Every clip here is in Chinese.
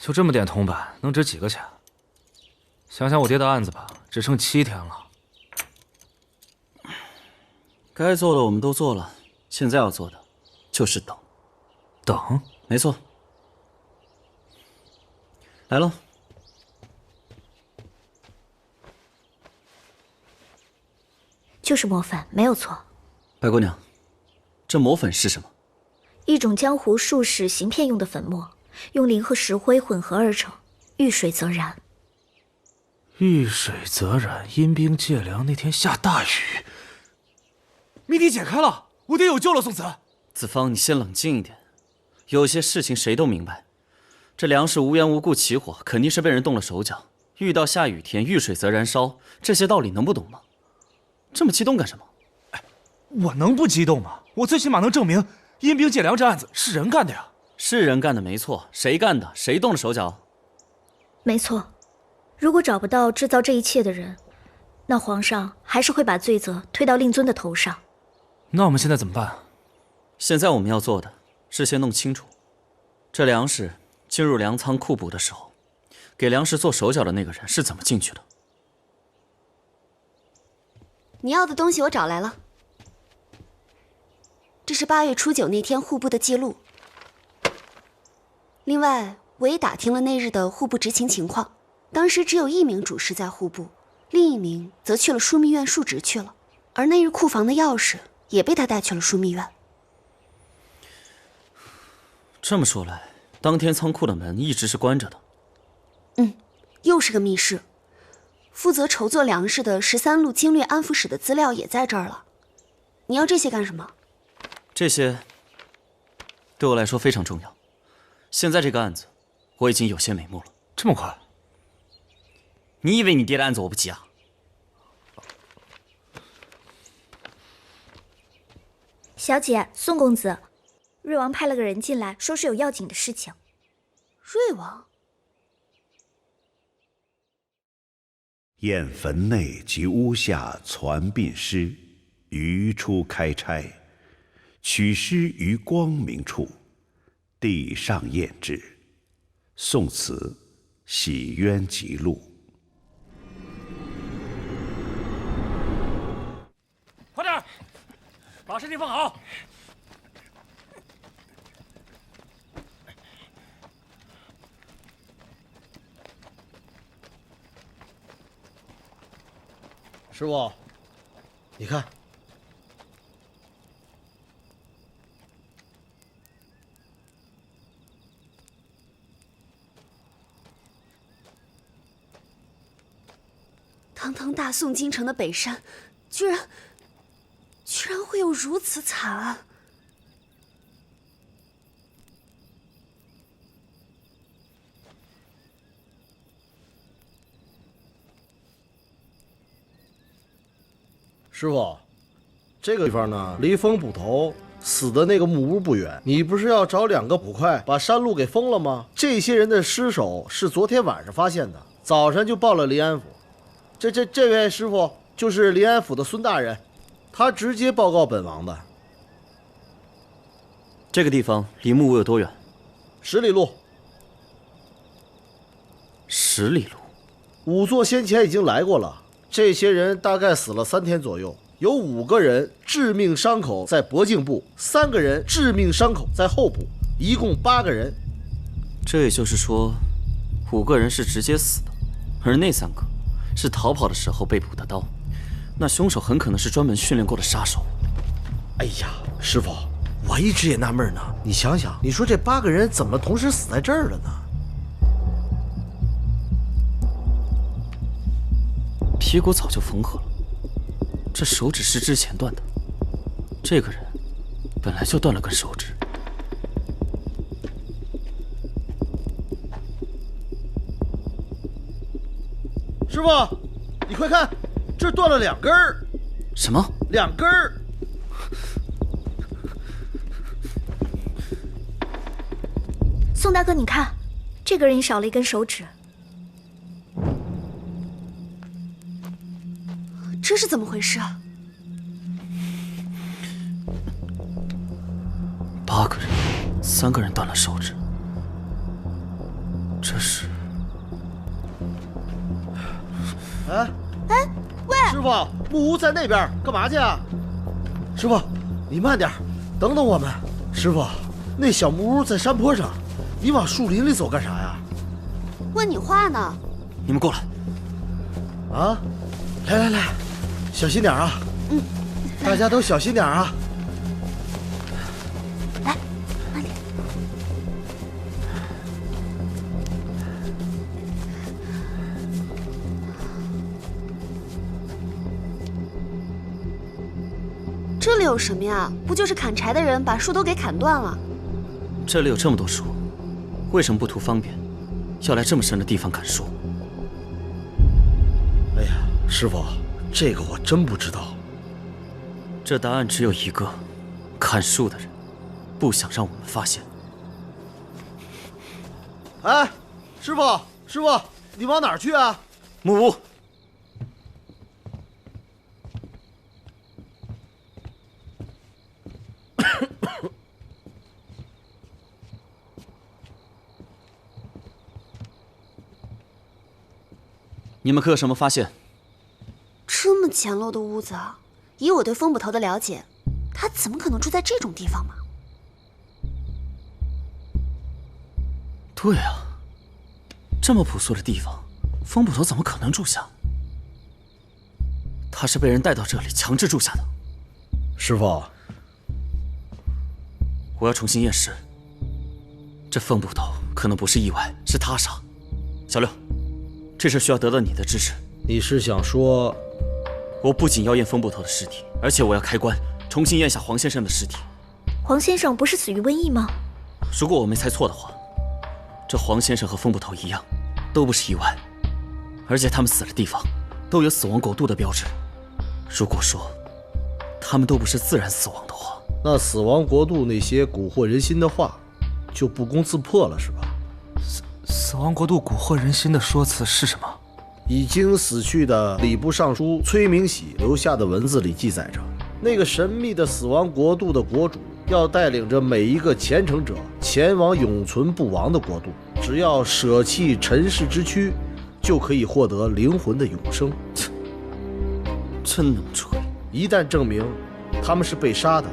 就这么点铜板，能值几个钱？想想我爹的案子吧，只剩7天了。该做的我们都做了，现在要做的就是等。等？没错。来喽。就是磨粉，没有错。白姑娘，这磨粉是什么？一种江湖术士行骗用的粉末，用磷和石灰混合而成，遇水则燃。遇水则燃，阴兵借粮那天下大雨。谜底解开了，我爹有救了，宋子。子方，你先冷静一点。有些事情谁都明白，这粮食无缘无故起火，肯定是被人动了手脚。遇到下雨天，遇水则燃烧，这些道理能不懂吗？这么激动干什么？我能不激动吗？我最起码能证明阴兵借粮这案子是人干的呀。是人干的没错，谁干的？谁动了手脚？没错。如果找不到制造这一切的人，那皇上还是会把罪责推到令尊的头上。那我们现在怎么办？现在我们要做的是先弄清楚，这粮食进入粮仓库补的时候，给粮食做手脚的那个人是怎么进去的。你要的东西我找来了，这是8月初9那天户部的记录。另外，我也打听了那日的户部执勤情况，当时只有1名主事在户部，另1名则去了枢密院述职去了，而那日库房的钥匙也被他带去了枢密院。这么说来，当天仓库的门一直是关着的。又是个密室。负责筹作粮食的13路经略安抚使的资料也在这儿了。你要这些干什么？这些对我来说非常重要。现在这个案子我已经有些眉目了。这么快？你以为你爹的案子我不急啊？小姐，宋公子，瑞王派了个人进来，说是有要紧的事情。瑞王？验坟内及屋下传殡尸，余出开差，取尸于光明处，地上验之。宋词，洗冤集录。快点，把尸体放好。师傅，你看，堂堂大宋京城的北山，居然会有如此惨案！师傅，这个地方呢，离风捕头死的那个木屋不远。你不是要找2个捕快把山路给封了吗？这些人的尸首是昨天晚上发现的，早晨就报了临安府。这位师傅就是临安府的孙大人，他直接报告本王的。这个地方离木屋有多远？10里路。10里路。仵作先前已经来过了。这些人大概死了3天左右，有5个人致命伤口在脖颈部，3个人致命伤口在后部，一共8个人。这也就是说，5个人是直接死的，而那3个是逃跑的时候被补的刀。那凶手很可能是专门训练过的杀手。哎呀，师傅，我一直也纳闷呢。你想想，你说这8个人怎么同时死在这儿了呢？皮骨早就缝合了，这手指是之前断的。这个人本来就断了根手指。师傅，你快看，这断了2根儿。什么？2根儿。宋大哥，你看，这个人也少了一根手指。这是怎么回事啊？8个人，3个人断了手指，这是。哎，喂，师傅，木屋在那边，干嘛去啊？师傅，你慢点，等等我们。师傅，那小木屋在山坡上，你往树林里走干啥呀？问你话呢。你们过来。啊，来，小心点啊！大家都小心点啊！来，慢点。这里有什么呀？不就是砍柴的人把树都给砍断了？这里有这么多树，为什么不图方便，要来这么深的地方砍树？哎呀，师傅，这个我真不知道。这答案只有一个：砍树的人不想让我们发现。哎，师傅，你往哪儿去啊？木屋。你们可有什么发现？这么简陋的屋子啊！以我对风捕头的了解，他怎么可能住在这种地方嘛？对啊，这么朴素的地方，风捕头怎么可能住下？他是被人带到这里强制住下的。师傅，我要重新验尸。这风捕头可能不是意外，是他杀。小六，这事需要得到你的支持。你是想说，我不仅要验风捕头的尸体，而且我要开棺，重新验下黄先生的尸体。黄先生不是死于瘟疫吗？如果我没猜错的话，这黄先生和风捕头一样，都不是意外，而且他们死的地方都有死亡国度的标志。如果说他们都不是自然死亡的话，那死亡国度那些蛊惑人心的话，就不攻自破了，是吧？死亡国度蛊惑人心的说辞是什么？已经死去的礼部尚书崔明喜留下的文字里记载着，那个神秘的死亡国度的国主要带领着每一个虔诚者前往永存不亡的国度，只要舍弃尘世之躯，就可以获得灵魂的永生。真能吹！一旦证明他们是被杀的，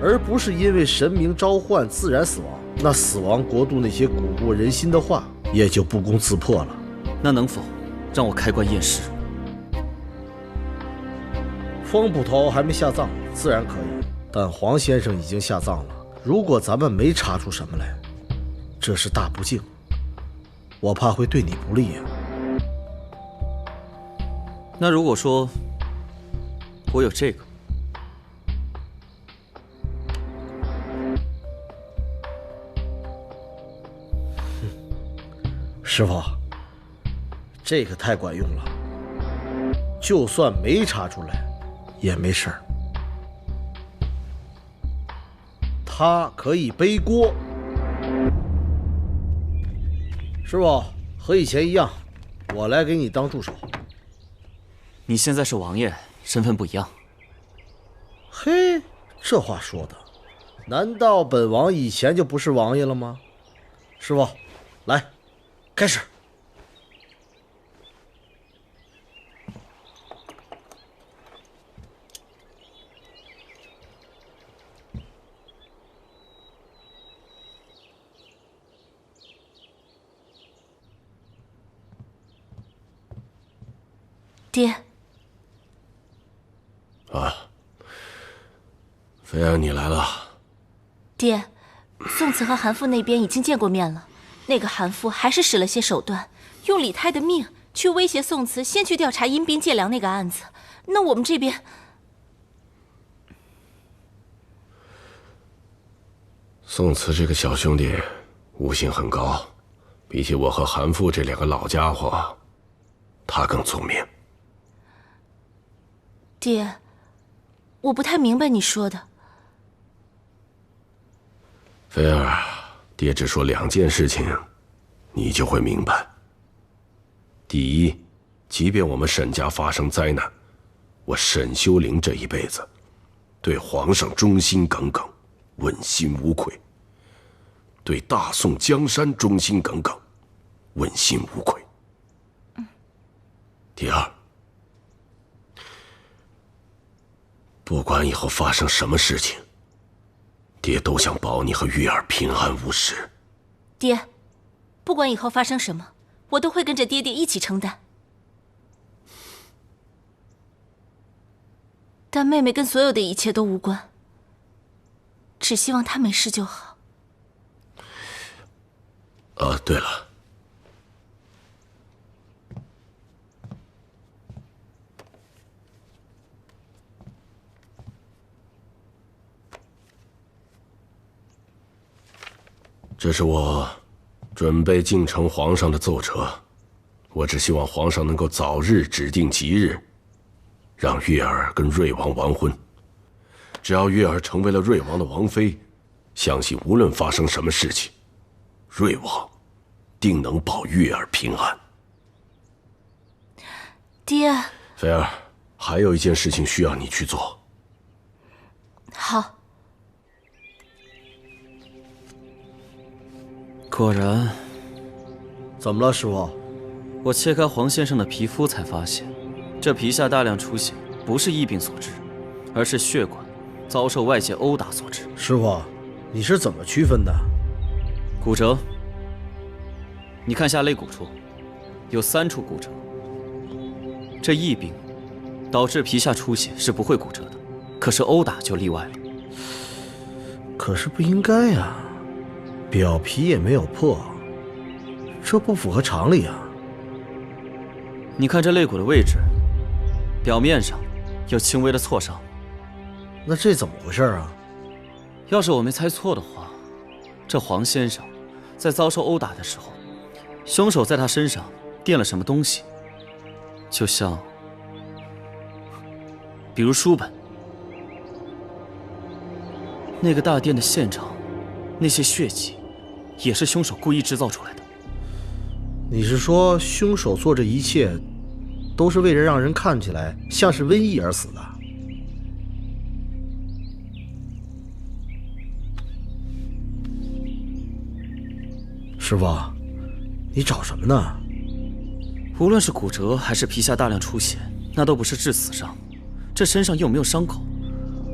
而不是因为神明召唤自然死亡，那死亡国度那些蛊惑人心的话也就不攻自破了。那能否让我开棺验尸？风捕头还没下葬，自然可以，但黄先生已经下葬了。如果咱们没查出什么来，这是大不敬，我怕会对你不利呀。那如果说我有这个，师傅，这个太管用了，就算没查出来也没事儿。他可以背锅。师傅，和以前一样，我来给你当助手。你现在是王爷，身份不一样。嘿，这话说的，难道本王以前就不是王爷了吗？师傅，来，开始。爹，飞儿，你来了。爹，宋慈和韩父那边已经见过面了，那个韩父还是使了些手段，用李太的命去威胁宋慈，先去调查阴兵借粮那个案子。那我们这边，宋慈这个小兄弟悟性很高，比起我和韩父这两个老家伙，他更聪明。爹，我不太明白你说的。菲儿，爹只说2件事情，你就会明白。第一，即便我们沈家发生灾难，我沈修灵这一辈子对皇上忠心耿耿，问心无愧；对大宋江山忠心耿耿，问心无愧。第二，不管以后发生什么事情，爹都想保你和月儿平安无事。爹，不管以后发生什么，我都会跟着爹爹一起承担。但妹妹跟所有的一切都无关，只希望她没事就好。对了，这是我准备进呈皇上的奏折。我只希望皇上能够早日指定吉日，让月儿跟瑞王完婚。只要月儿成为了瑞王的王妃，相信无论发生什么事情，瑞王定能保月儿平安。爹，菲儿，还有一件事情需要你去做。好。果然，怎么了，师傅？我切开黄先生的皮肤，才发现这皮下大量出血不是疫病所致，而是血管遭受外界殴打所致。师傅，你是怎么区分的？骨折，你看下肋骨处有3处骨折。这疫病导致皮下出血是不会骨折的，可是殴打就例外了。可是不应该呀，表皮也没有破，这不符合常理啊。你看这肋骨的位置，表面上有轻微的挫伤。那这怎么回事啊？要是我没猜错的话，这黄先生在遭受殴打的时候，凶手在他身上垫了什么东西，就像，比如书本。那个大殿的现场，那些血迹，也是凶手故意制造出来的。你是说凶手做这一切，都是为了让人看起来像是瘟疫而死的？师傅，你找什么呢？无论是骨折还是皮下大量出血，那都不是致死伤。这身上又没有伤口，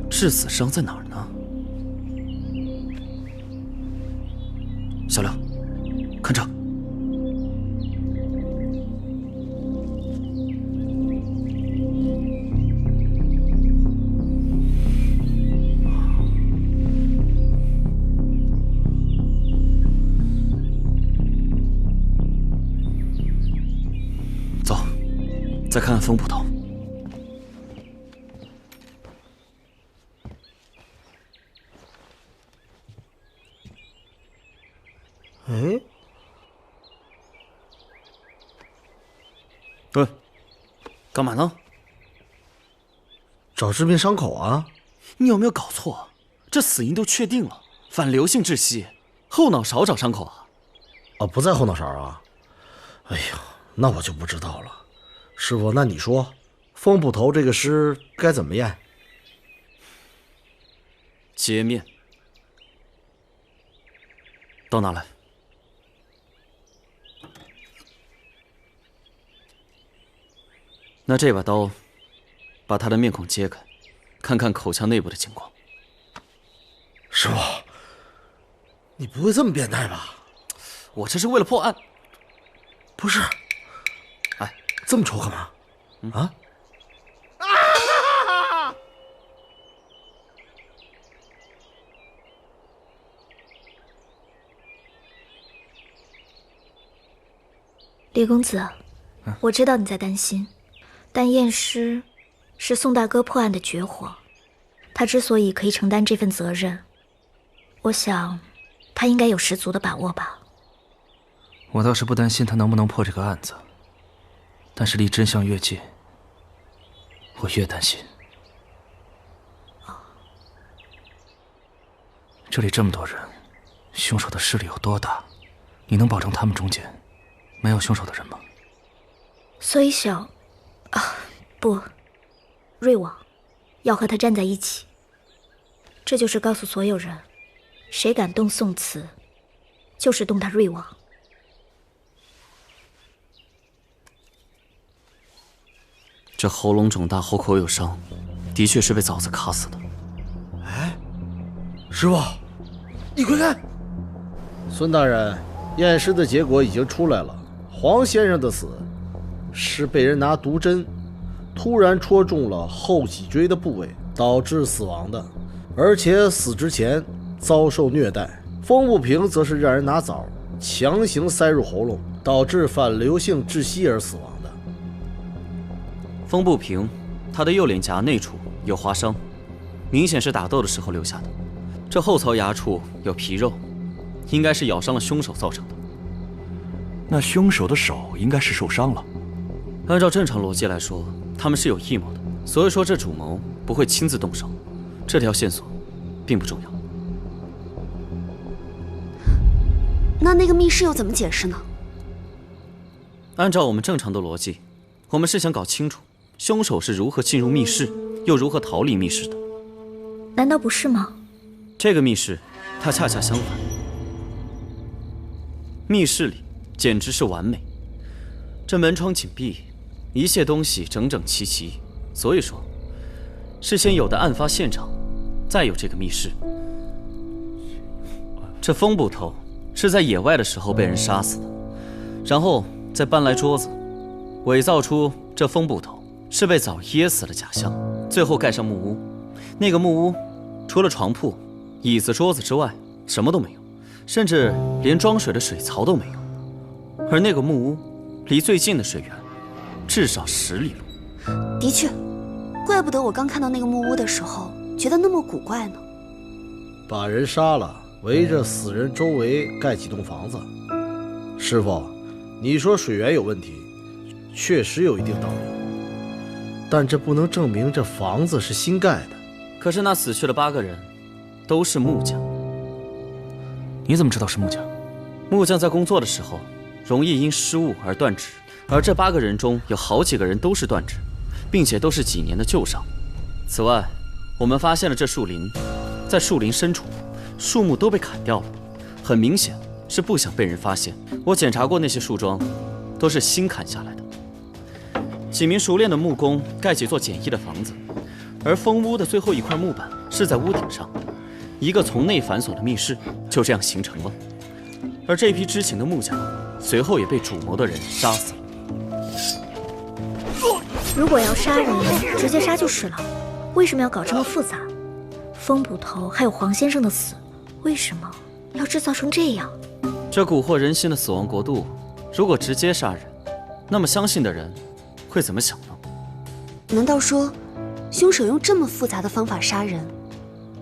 致死伤在哪儿呢？小亮，看这。走，再看看风捕头。哎，干嘛呢？找致命伤口啊！你有没有搞错？这死因都确定了，反流性窒息，后脑勺找伤口啊？啊，不在后脑勺啊！哎呀，那我就不知道了。师傅，那你说，风捕头这个尸该怎么验？截面。刀拿来。拿这把刀，把他的面孔揭开，看看口腔内部的情况。师傅，你不会这么变态吧？我这是为了破案。不是。哎，这么丑干嘛？啊？李公子，我知道你在担心。但验尸是宋大哥破案的绝活，他之所以可以承担这份责任，我想他应该有十足的把握吧。我倒是不担心他能不能破这个案子，但是离真相越近，我越担心。这里这么多人，凶手的势力有多大？你能保证他们中间没有凶手的人吗？所以不，瑞王要和他站在一起。这就是告诉所有人，谁敢动宋慈，就是动他瑞王。这喉咙肿大，喉口有伤，的确是被枣子卡死的。哎，师傅，你快看！孙大人，验尸的结果已经出来了，黄先生的死是被人拿毒针突然戳中了后脊椎的部位，导致死亡的，而且死之前遭受虐待。风不平则是让人拿枣强行塞入喉咙，导致反流性窒息而死亡的。风不平，他的右脸颊内处有划伤，明显是打斗的时候留下的。这后槽牙处有皮肉，应该是咬伤了凶手造成的。那凶手的手应该是受伤了。按照正常逻辑来说，他们是有异谋的，所以说这主谋不会亲自动手。这条线索并不重要。那个密室又怎么解释呢？按照我们正常的逻辑，我们是想搞清楚凶手是如何进入密室，又如何逃离密室的。难道不是吗？这个密室，它恰恰相反。密室里简直是完美，这门窗紧闭，一切东西整整齐齐。所以说，是先有的案发现场，再有这个密室。这风捕头是在野外的时候被人杀死的，然后再搬来桌子，伪造出这风捕头是被枣噎死的假象，最后盖上木屋。那个木屋除了床铺、椅子、桌子之外，什么都没有，甚至连装水的水槽都没有。而那个木屋离最近的水源至少10里路。的确，怪不得我刚看到那个木屋的时候觉得那么古怪呢。把人杀了，围着死人周围盖几栋房子。师傅，你说水源有问题，确实有一定道理，但这不能证明这房子是新盖的。可是那死去的8个人都是木匠。你怎么知道是木匠？木匠在工作的时候容易因失误而断指，而这8个人中有好几个人都是断指，并且都是几年的旧伤。此外，我们发现了这树林，在树林深处树木都被砍掉了，很明显是不想被人发现。我检查过那些树桩，都是新砍下来的。几名熟练的木工盖几座简易的房子，而封屋的最后一块木板是在屋顶上，一个从内反锁的密室就这样形成了。而这批知情的木匠随后也被主谋的人杀死了。如果要杀人，直接杀就是了，为什么要搞这么复杂？风捕头还有黄先生的死，为什么要制造成这样？这蛊惑人心的死亡国度，如果直接杀人，那么相信的人会怎么想呢？难道说，凶手用这么复杂的方法杀人，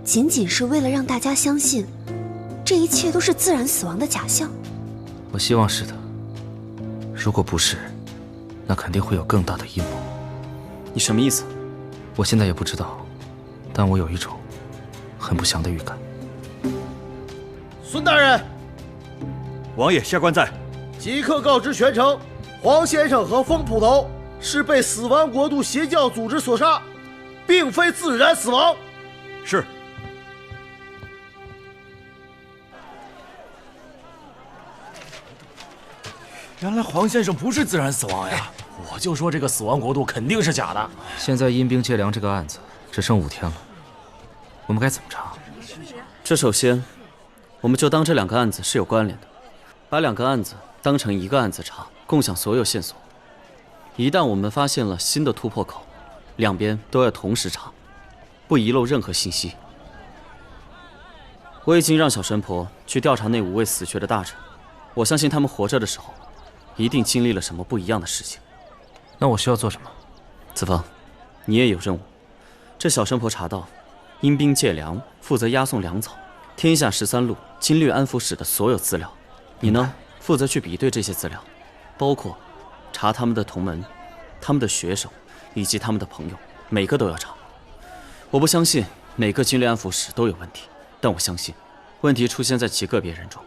仅仅是为了让大家相信，这一切都是自然死亡的假象？我希望是的。如果不是，那肯定会有更大的阴谋。你什么意思？我现在也不知道，但我有一种很不祥的预感。孙大人，王爷下官在。即刻告知全城，黄先生和风捕头是被死亡国度邪教组织所杀，并非自然死亡。是。原来黄先生不是自然死亡呀！我就说这个死亡国度肯定是假的。现在阴兵借粮这个案子只剩5天了，我们该怎么查？这首先，我们就当这2个案子是有关联的，把2个案子当成一个案子查，共享所有线索。一旦我们发现了新的突破口，两边都要同时查，不遗漏任何信息。我已经让小神婆去调查那5位死去的大臣，我相信他们活着的时候，一定经历了什么不一样的事情。那我需要做什么？子枫，你也有任务。这小神婆查到，阴兵借粮负责押送粮草，天下13路经略安抚使的所有资料。你呢，负责去比对这些资料，包括查他们的同门、他们的学生以及他们的朋友，每个都要查。我不相信每个经略安抚使都有问题，但我相信问题出现在极个别人中。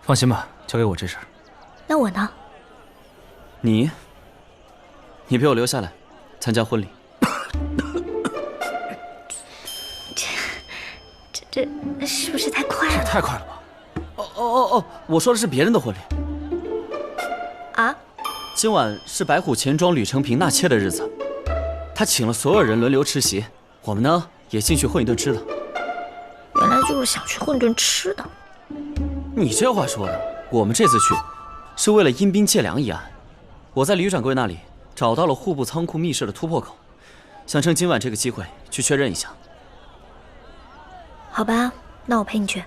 放心吧，交给我这事儿。那我呢？你陪我留下来，参加婚礼。这是不是太快了？太快了吧！哦，我说的是别人的婚礼。啊？今晚是白虎钱庄吕承平纳妾的日子，他请了所有人轮流吃席，我们呢也进去混一顿吃的。原来就是想去混顿吃的。你这话说的，我们这次去是为了阴兵借粮一案。我在吕掌柜那里找到了户部仓库密室的突破口，想趁今晚这个机会去确认一下。好吧，那我陪你去。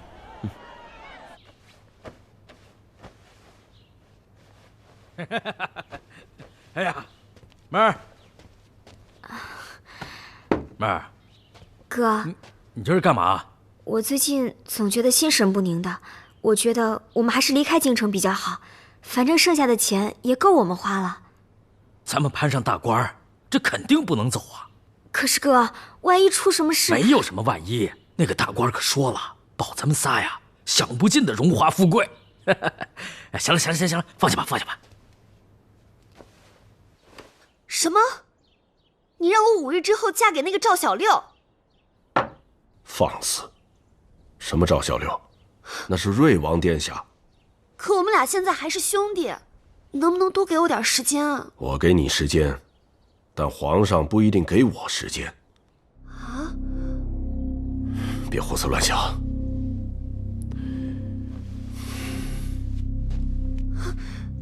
哎呀，妹儿，妹儿，哥，你这是干嘛？我最近总觉得心神不宁的，我觉得我们还是离开京城比较好，反正剩下的钱也够我们花了。咱们攀上大官儿，这肯定不能走啊！可是哥，万一出什么事……没有什么万一，那个大官可说了，保咱们仨呀享不尽的荣华富贵。行了，放下吧。什么？你让我5日之后嫁给那个赵小六？放肆！什么赵小六？那是瑞王殿下。可我们俩现在还是兄弟，能不能多给我点时间啊？我给你时间，但皇上不一定给我时间。啊！别胡思乱想。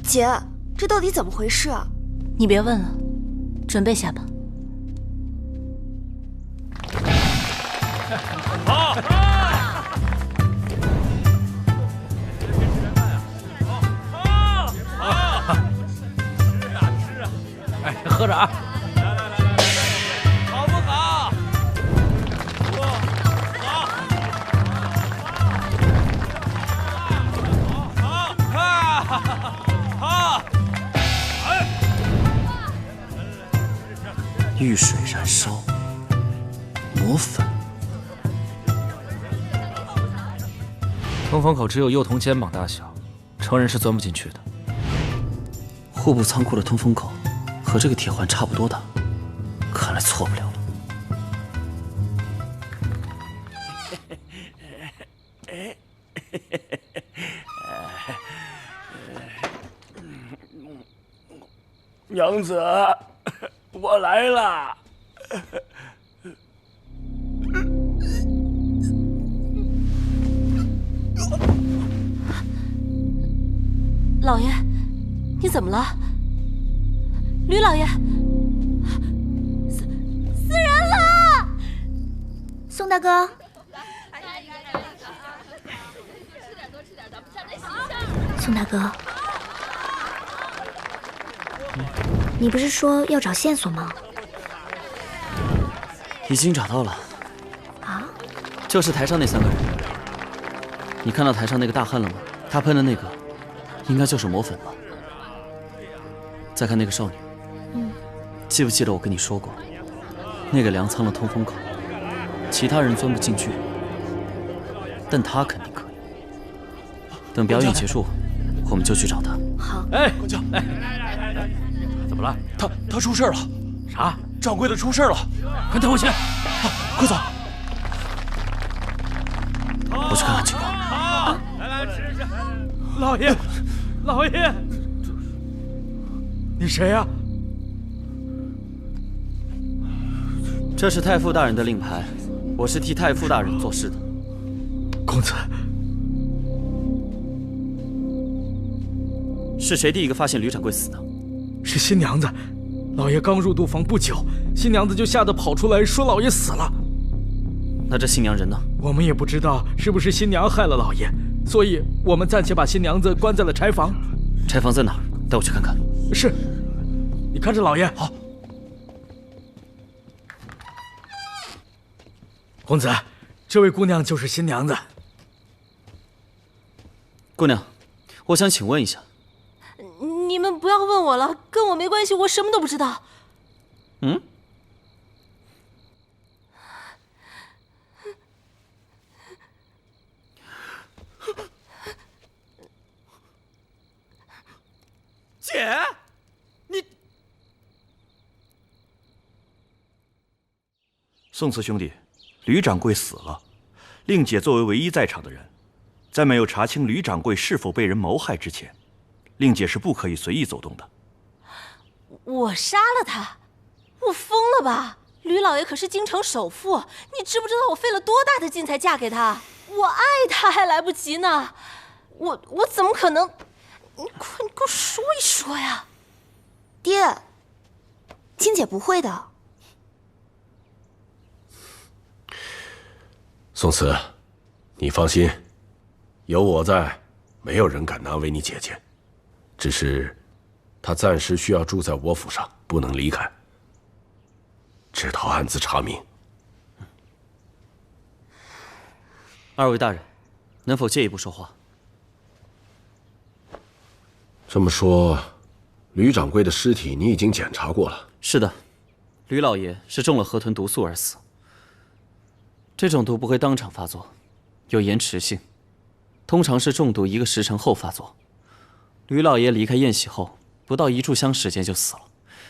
姐，这到底怎么回事啊？你别问了，准备下吧。好。哎，喝着啊！好不好？好！遇水燃烧，磨粉。通风口只有幼童肩膀大小，成人是钻不进去的。户部仓库的通风口和这个铁环差不多大，看来错不了了。娘子，我来了。老爷，你怎么了？吕老爷，死人了！宋大哥，宋大哥，你不是说要找线索吗？已经找到了。啊？就是台上那3个人。你看到台上那个大汉了吗？他喷的那个，应该就是磨粉吧。再看那个少女，记不记得我跟你说过，那个粮仓的通风口，其他人钻不进去，但他肯定可以。等表演结束，我们就去找他。好。哎，公交，哎，怎么了？他出事了。啥？掌柜的出事了，快带我去！快走！我去看看情况。好，来吃。老爷，你谁呀？这是太傅大人的令牌，我是替太傅大人做事的。公子，是谁第一个发现吕掌柜死的？是新娘子。老爷刚入洞房不久，新娘子就吓得跑出来说老爷死了。那这新娘人呢？我们也不知道是不是新娘害了老爷，所以我们暂且把新娘子关在了柴房。柴房在哪儿？带我去看看。是，你看着老爷。好。公子，这位姑娘就是新娘子。姑娘，我想请问一下。你们不要问我了，跟我没关系，我什么都不知道。姐，你……宋慈兄弟，吕掌柜死了，令姐作为唯一在场的人，在没有查清吕掌柜是否被人谋害之前，令姐是不可以随意走动的。我杀了他？我疯了吧？吕老爷可是京城首富，你知不知道我费了多大的劲才嫁给他？我爱他还来不及呢，我怎么可能？你快给我说一说呀！爹，青姐不会的。宋慈，你放心，有我在，没有人敢难为你姐姐。只是，她暂时需要住在我府上，不能离开，直到案子查明。二位大人，能否借一步说话？这么说，吕掌柜的尸体你已经检查过了？是的，吕老爷是中了河豚毒素而死。这种毒不会当场发作，有延迟性，通常是中毒1个时辰后发作。吕老爷离开宴席后，不到1炷香时间就死了，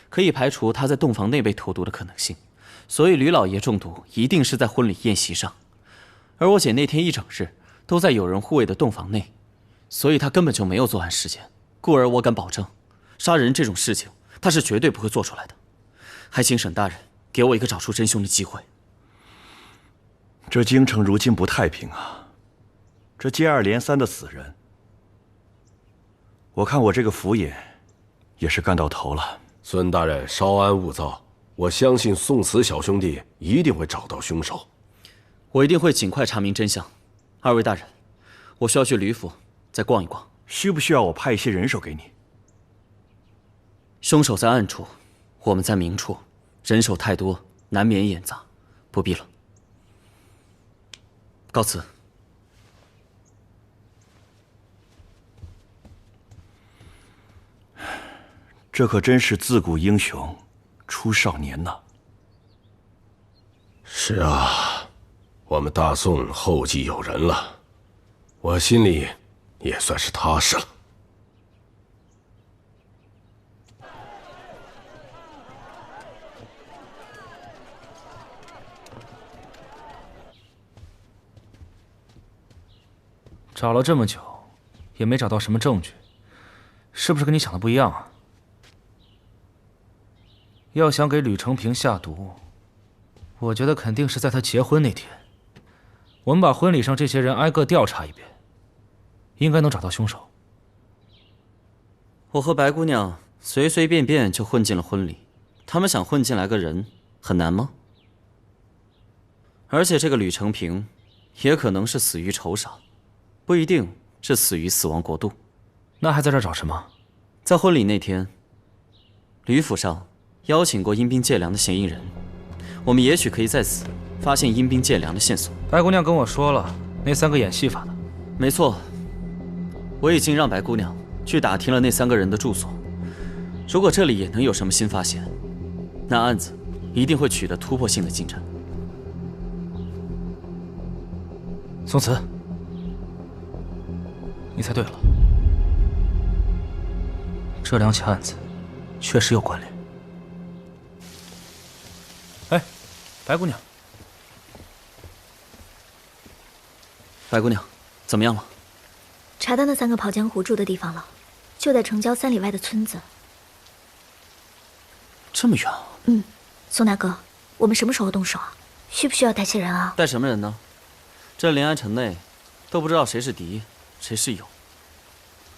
可以排除他在洞房内被投毒的可能性。所以吕老爷中毒一定是在婚礼宴席上，而我姐那天一整日都在有人护卫的洞房内，所以她根本就没有作案时间。故而我敢保证，杀人这种事情她是绝对不会做出来的。还请沈大人给我一个找出真凶的机会。这京城如今不太平啊，这接二连三的死人，我看我这个府尹也是干到头了。孙大人稍安勿躁，我相信宋慈小兄弟一定会找到凶手。我一定会尽快查明真相。二位大人，我需要去吕府再逛一逛。需不需要我派一些人手给你？凶手在暗处，我们在明处，人手太多，难免眼杂，不必了。告辞。这可真是自古英雄出少年呐！是啊，我们大宋后继有人了，我心里也算是踏实了。找了这么久，也没找到什么证据，是不是跟你想的不一样啊？要想给吕承平下毒，我觉得肯定是在他结婚那天。我们把婚礼上这些人挨个调查一遍，应该能找到凶手。我和白姑娘随随便便就混进了婚礼，他们想混进来个人很难吗？而且这个吕承平也可能是死于仇杀，不一定是死于死亡国度。那还在这儿找什么？在婚礼那天，吕府上邀请过阴兵借粮的嫌疑人，我们也许可以在此发现阴兵借粮的线索。白姑娘跟我说了，那3个演戏法的。没错，我已经让白姑娘去打听了那3个人的住所。如果这里也能有什么新发现，那案子一定会取得突破性的进展。宋慈，你猜对了，这2起案子确实有关联。哎，白姑娘，白姑娘，怎么样了？查到那3个跑江湖住的地方了，就在城郊3里外的村子。这么远啊？宋大哥，我们什么时候动手啊？需不需要带些人啊？带什么人呢？这临安城内都不知道谁是敌，谁是友。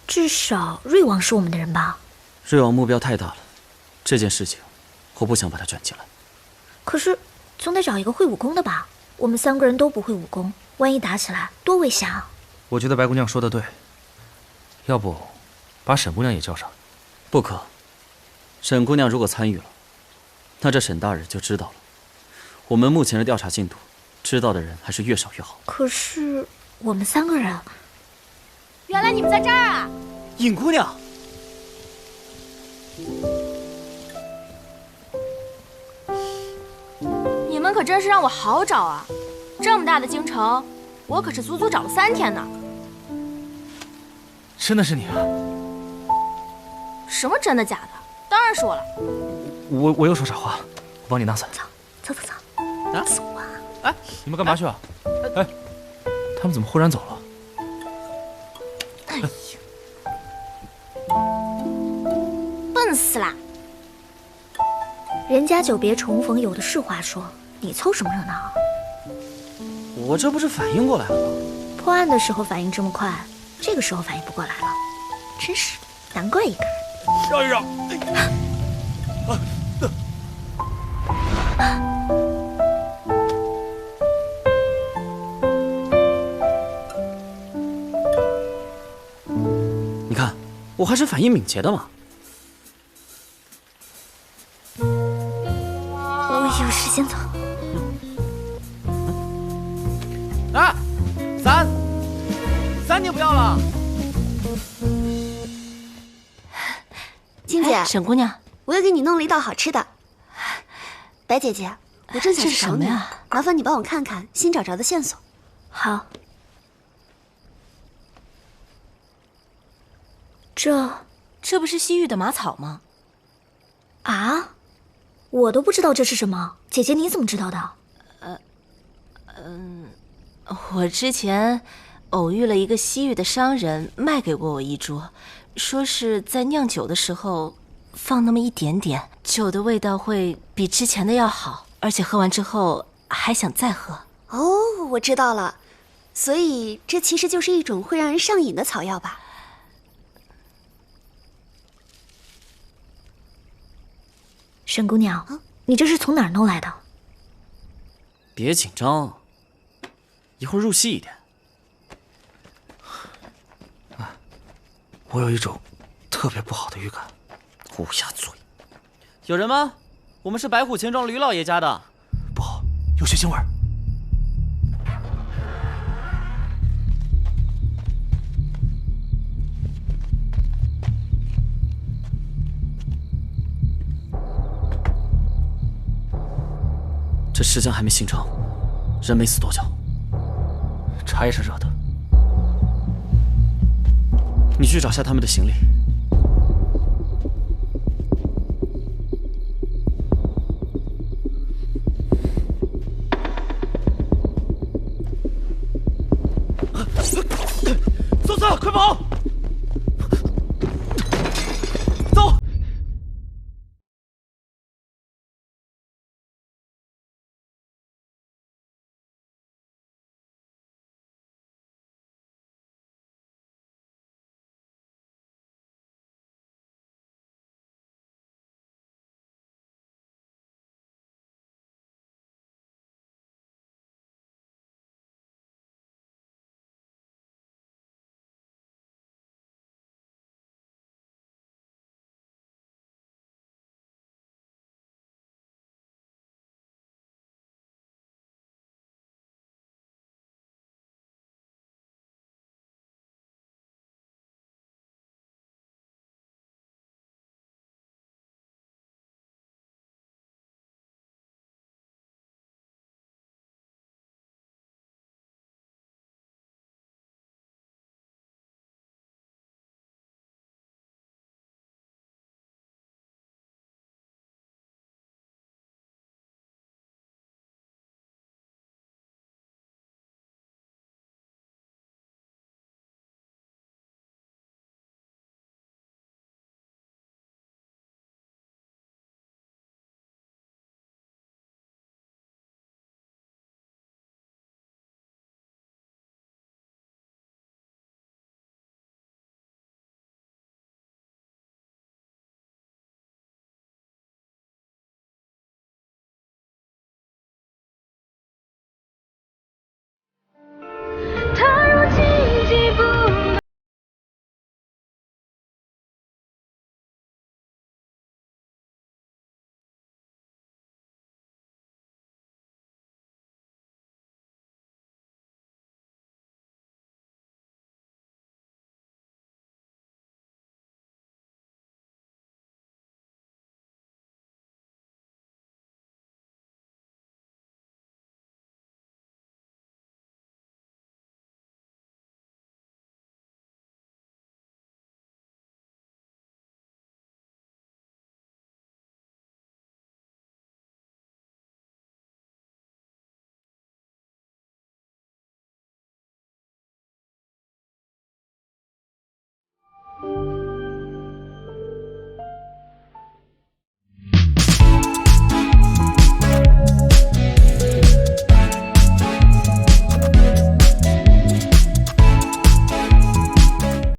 至少瑞王是我们的人吧？瑞王目标太大了，这件事情我不想把他卷进来。可是总得找一个会武功的吧？我们3个人都不会武功，万一打起来多危险啊！我觉得白姑娘说的对，要不把沈姑娘也叫上？不可，沈姑娘如果参与了，那这沈大人就知道了。我们目前的调查进度，知道的人还是越少越好。可是我们3个人，原来你们在这儿啊！尹姑娘，你们可真是让我好找啊！这么大的京城，我可是足足找了3天呢。真的是你啊？什么真的假的？当然是我了。我又说傻话，我帮你拿伞。走。啊，走啊！哎，你们干嘛去啊？哎，他们怎么忽然走了？哎呀，笨死啦！人家家久别重逢，有的是话说，你凑什么热闹？我这不是反应过来了吗？破案的时候反应这么快，这个时候反应不过来了，真是难怪一个人。让一让。你看，我还是反应敏捷的嘛。我有事先走。啊，伞你不要了。静姐，沈姑娘，我又给你弄了一道好吃的。白姐姐，我正想去找你，麻烦你帮我看看新找着的线索。好。这不是西域的马草吗？啊，我都不知道这是什么。姐姐你怎么知道的？我之前偶遇了一个西域的商人，卖给过我一株，说是在酿酒的时候放那么一点点，酒的味道会比之前的要好，而且喝完之后还想再喝。哦，我知道了，所以这其实就是一种会让人上瘾的草药吧？沈姑娘，你这是从哪儿弄来的？别紧张，一会儿入戏一点。我有一种特别不好的预感。乌鸦嘴！有人吗？我们是白虎钱庄吕老爷家的。不好，有血腥味儿。这尸僵还没形成，人没死多久。茶也是热的。你去找下他们的行李。宋四，快跑！